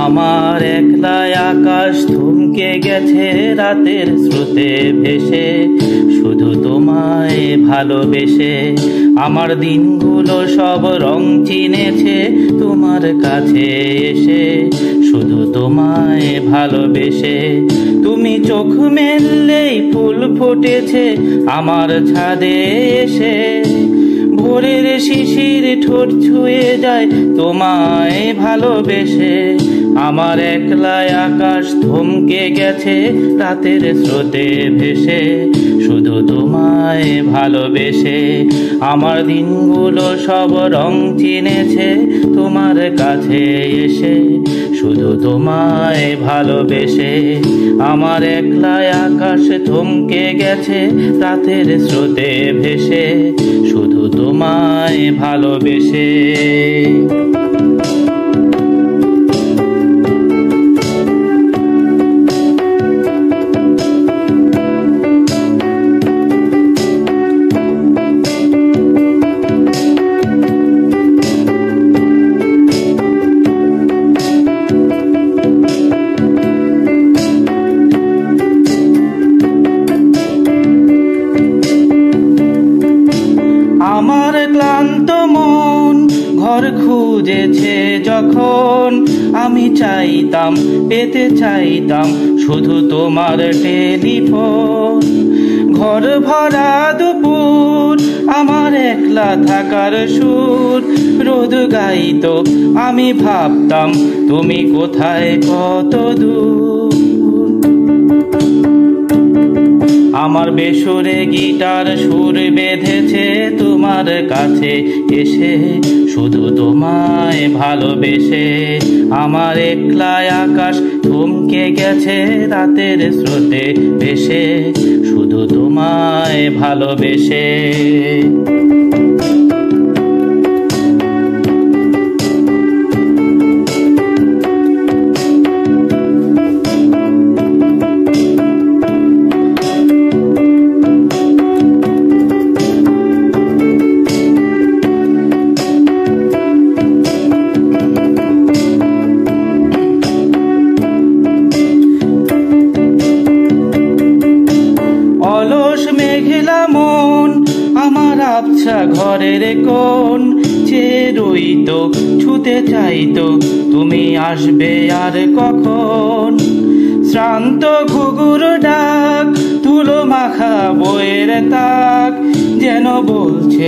আমার একলা আকাশ থমকে গেছে রাতের স্রোতে ভেসে, শুধু তোমায় ভালোবেসে। আমার দিনগুলো সব রং চিনেছে তোমার কাছে এসে, শুধু তোমায় ভালোবেসে। তুমি চোখ মেললেই ফুল ফুটেছে আমার ছাদে এসে, ভোরের শিশির ঠোঁট ছুঁয়ে যায় তোমায় ভালোবেসে। আমার একলা আকাশ থমকে গেছে রাতের স্রোতে ভেসে, শুধু তোমায় ভালোবেসে। আমার দিনগুলো সব রং চিনেছে তোমার কাছে এসে, শুধু তোমায় ভালোবেসে। আমার একলা আকাশ থমকে গেছে রাতের স্রোতে ভেসে, শুধু তোমায় ভালোবেসে। আমার ক্লান্ত মন ঘর খুঁজেছে যখন, আমি চাইতাম পেতে চাইতাম শুধু তোমার টেলিফোন। ঘর ভরা দুপুর আমার একলা থাকার সুর রোদ গাইতো, আমি ভাবতাম তুমি কোথায় কত দূর। আমার বেসুরে গিটার সুর বেঁধেছে তোমার কাছে এসে, শুধু তোমায় ভালোবেসে। আমার একলা আকাশ থমকে গেছে রাতের স্রোতে ভেসে, শুধু তোমায় ভালোবেসে। অলস মেঘলা মন আমার আবছা ঘরের কোণ, চেয়ে রইতো ছুতে চাইতো তুমি আসবে আর কখন। শ্রান্ত ঘুঘুর ডাক ধুলো মাখা বইয়ের তাক যেন বলছে